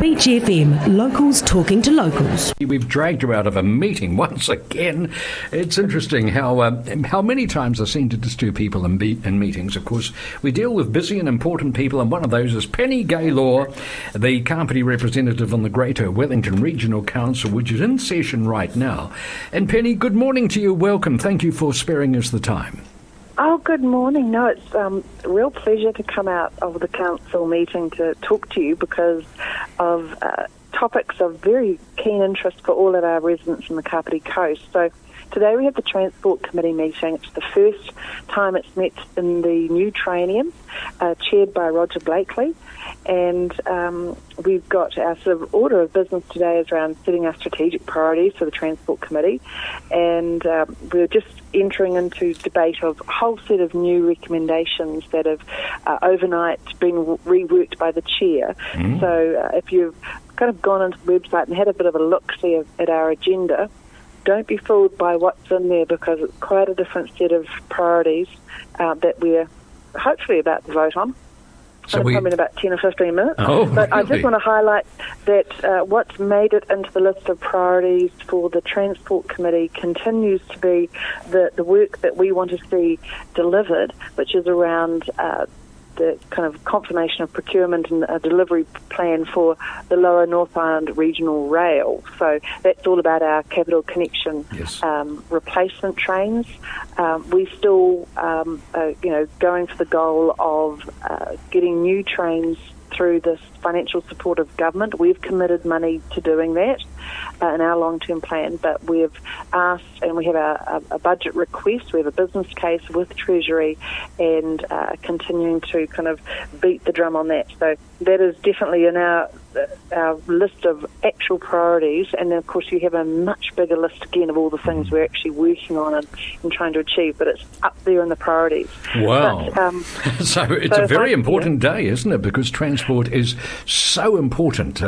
Beach FM, locals talking to locals. We've dragged her out of a meeting once again. It's interesting how many times I seem to disturb people in meetings. Of course, we deal with busy and important people, and one of those is Penny Gaylor, the Kapiti representative on the Greater Wellington Regional Council, which is in session right now. And Penny, good morning to you. Welcome. Thank you for sparing us the time. Oh, good morning. No, it's a real pleasure to come out of the council meeting to talk to you because of topics of very keen interest for all of our residents in the Kapiti coast. So today we have the Transport Committee meeting. It's the first time it's met in the new Traineum, chaired by Roger Blakely. And we've got our sort of order of business today is around setting our strategic priorities for the Transport Committee. And we're just entering into debate of a whole set of new recommendations that have overnight been reworked by the chair. So if you've kind of gone into the website and had a bit of a look-see at our agenda, don't be fooled by what's in there because it's quite a different set of priorities that we're hopefully about to vote on. So probably in about 10 or 15 minutes. Oh, but really? I just want to highlight that what's made it into the list of priorities for the Transport Committee continues to be the work that we want to see delivered, which is around the kind of confirmation of procurement and a delivery plan for the Lower North Island Regional Rail. So that's all about our Capital Connection replacement trains. We still are, going for the goal of getting new trains through this financial support of government. We've committed money to doing that in our long-term plan, but we've asked, and we have a budget request, we have a business case with Treasury, and continuing to kind of beat the drum on that. So that is definitely in our list of actual priorities, and then of course you have a much bigger list again of all the things we're actually working on and trying to achieve, but it's up there in the priorities. Wow. But, so it's a very important day, isn't it? Because transport is so important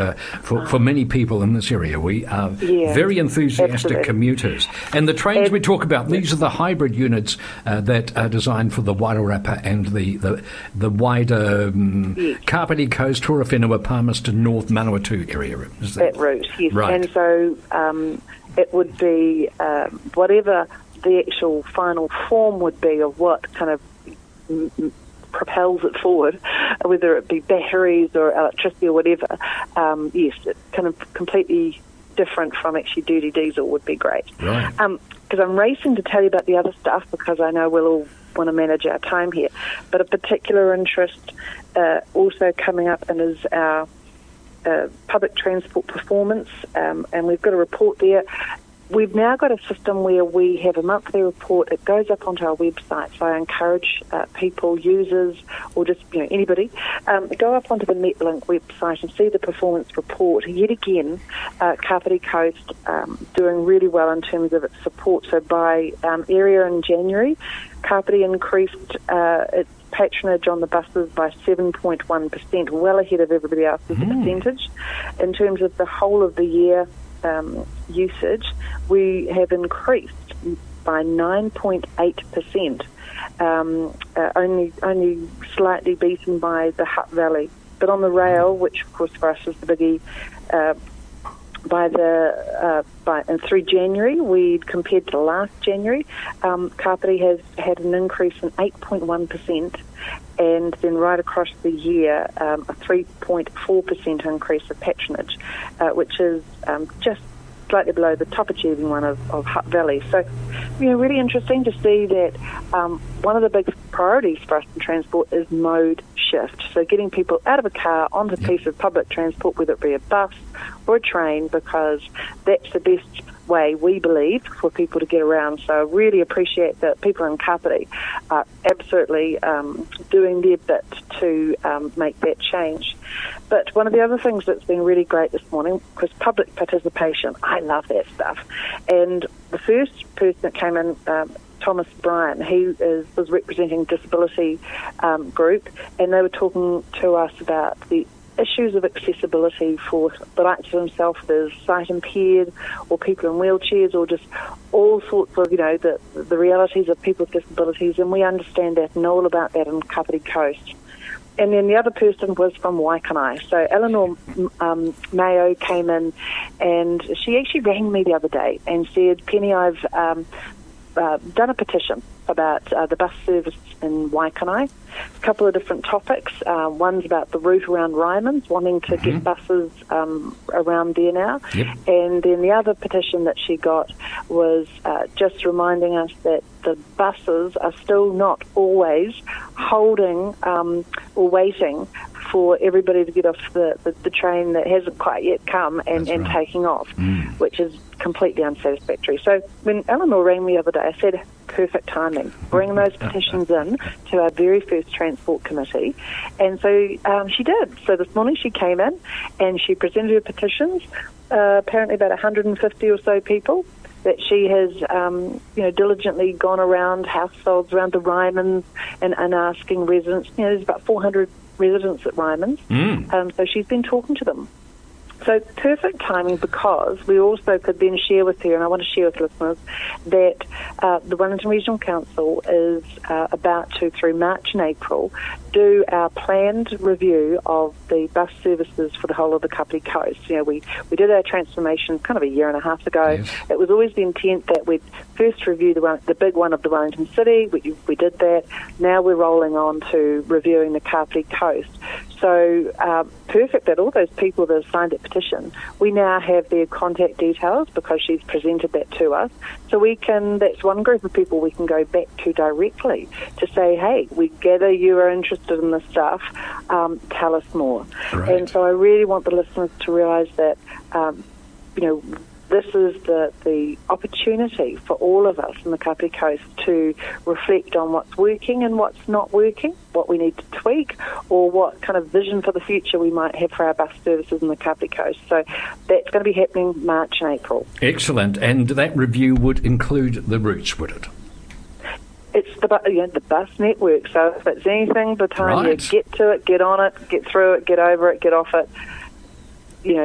for many people in this area. We are very enthusiastic commuters. And the trains we talk about, these are the hybrid units that are designed for the Wairarapa and the wider Kapiti Coast, Torowhenua, Palmerston, North Manawatu area. Is that route, yes. Right. And so it would be whatever the actual final form would be of what kind of propels it forward, whether it be batteries or electricity or whatever. Yes, it's kind of completely different from actually dirty diesel would be great. Right. Because I'm racing to tell you about the other stuff because I know we'll all want to manage our time here. But a particular interest also coming up and is our public transport performance, and we've got a report there. We've now got a system where we have a monthly report. It goes up onto our website, so I encourage people, users, or just anybody, go up onto the MetLink website and see the performance report. Yet again, Kapiti Coast doing really well in terms of its support. So by area in January, Kapiti increased its patronage on the buses by 7.1%, well ahead of everybody else's percentage. In terms of the whole of the year usage, we have increased by 9.8%, only slightly beaten by the Hutt Valley. But on the rail, which of course for us is the biggie, and through January, compared to last January, Kapiti has had an increase in 8.1%, and then right across the year, a 3.4% increase of patronage, which is just slightly below the top achieving one of Hutt Valley. So, really interesting to see that one of the big priorities for us in transport is mode shift. So getting people out of a car onto a piece of public transport, whether it be a bus or a train, because that's the best way, we believe, for people to get around. So I really appreciate that people in Kapiti are absolutely doing their bit to make that change. But one of the other things that's been really great this morning was public participation. I love that stuff. And the first person that came in, Thomas Bryan, he was representing disability group, and they were talking to us about the issues of accessibility for the likes of himself, there's sight impaired or people in wheelchairs or just all sorts of, the realities of people with disabilities, and we understand that and know all about that in Kapiti Coast. And then the other person was from Waikanai. So Eleanor Mayo came in, and she actually rang me the other day and said, Penny, I've done a petition about the bus service in Waikanai. A couple of different topics. One's about the route around Ryman's, wanting to get buses around there now. Yep. And then the other petition that she got was just reminding us that the buses are still not always holding or waiting for everybody to get off the train that hasn't quite yet come and taking off, which is completely unsatisfactory. So when Eleanor rang me the other day, I said, perfect timing. Bring those petitions in to our very first Transport Committee. And so she did. So this morning she came in and she presented her petitions, apparently about 150 or so people, that she has, diligently gone around households around the Ryman's and asking residents. There's about 400 residents at Ryman's. So she's been talking to them. So perfect timing, because we also could then share with her, and I want to share with listeners, that the Wellington Regional Council is about to, through March and April, do our planned review of the bus services for the whole of the Kapiti coast. We did our transformation kind of a year and a half ago. Yes. It was always the intent that we'd first review the big one of the Wellington City. We did that. Now we're rolling on to reviewing the Kapiti coast. So perfect that all those people that have signed that petition, we now have their contact details because she's presented that to us. So that's one group of people we can go back to directly to say, hey, we gather you are interested in this stuff, tell us more. Right. And so I really want the listeners to realise that, this is the opportunity for all of us in the Kapiti Coast to reflect on what's working and what's not working, what we need to tweak, or what kind of vision for the future we might have for our bus services in the Kapiti Coast. So that's going to be happening March and April. Excellent. And that review would include the routes, would it? It's the bus network. So if it's anything, by the time you get to it, get on it, get through it, get over it, get off it,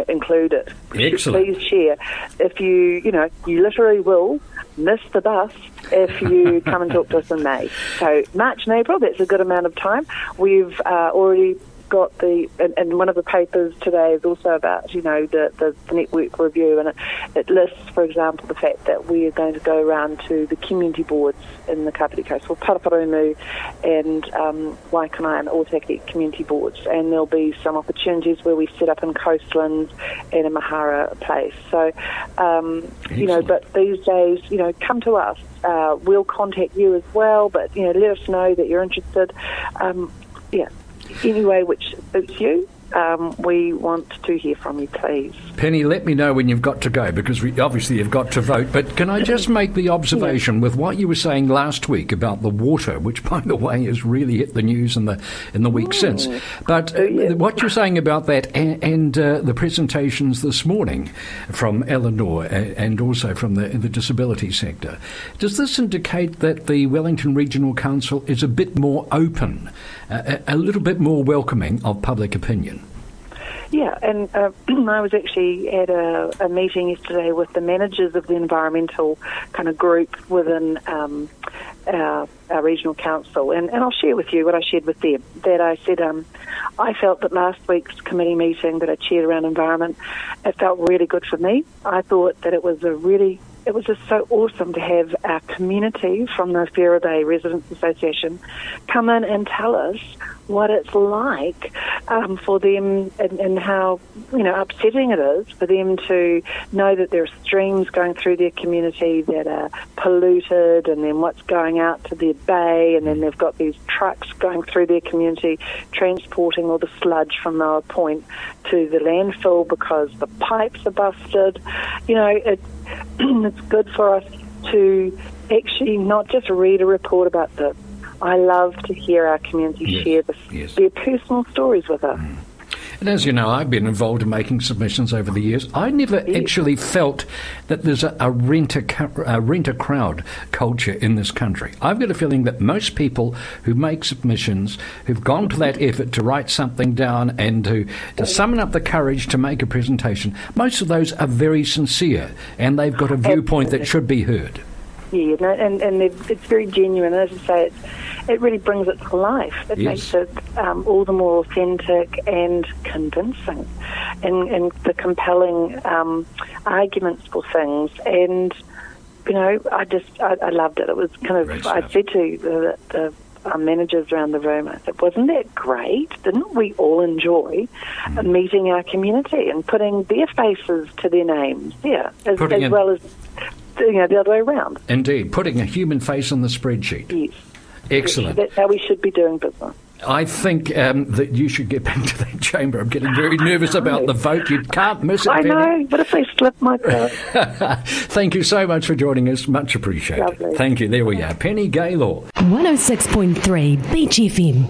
include it. Excellent. Please share. If you literally will miss the bus if you come and talk to us in May. So March and April, that's a good amount of time. We've already got and one of the papers today is also about, the network review, and it lists, for example, the fact that we are going to go around to the community boards in the Kapiti Coast, for Paraparumu and Waikanai and Otaki community boards, and there'll be some opportunities where we set up in coastlands and in Mahara place. So, but these days, come to us. We'll contact you as well, but, let us know that you're interested. Any way which suits you, we want to hear from you, please. Penny, let me know when you've got to go, because obviously you've got to vote. But can I just make the observation with what you were saying last week about the water, which, by the way, has really hit the news in the week since. But what you're saying about that and the presentations this morning from Eleanor and also from the disability sector, does this indicate that the Wellington Regional Council is a bit more open, a little bit more welcoming of public opinion? Yeah, and I was actually at a meeting yesterday with the managers of the environmental kind of group within our regional council, and I'll share with you what I shared with them. That I said I felt that last week's committee meeting that I chaired around environment, it felt really good for me. I thought that it was just so awesome to have our community from the Wherabay Residents Association come in and tell us what it's like for them and how upsetting it is for them to know that there are streams going through their community that are polluted, and then what's going out to their bay, and then they've got these trucks going through their community transporting all the sludge from Lower Point to the landfill because the pipes are busted. It's good for us to actually not just read a report about this. I love to hear our community share their personal stories with us. And as you know, I've been involved in making submissions over the years. I never actually felt that there's a rent a crowd culture in this country. I've got a feeling that most people who make submissions, who've gone to that effort to write something down and to summon up the courage to make a presentation, most of those are very sincere, and they've got a viewpoint that should be heard. Yeah, and it's very genuine. As I say, it really brings it to life. It makes it all the more authentic and convincing, and the compelling arguments for things. And I loved it. It was kind of, I said to the managers around the room, I said, wasn't that great? Didn't we all enjoy meeting our community and putting their faces to their names? Yeah, as well as the other way around. Indeed, putting a human face on the spreadsheet. Yes. Excellent. That's how we should be doing business. I think that you should get back to that chamber. I'm getting very nervous about the vote. You can't miss it, Penny. I know, but if they slip my vote. Thank you so much for joining us. Much appreciated. Lovely. Thank you. There we are. Penny Gaylor. 106.3 Beach FM.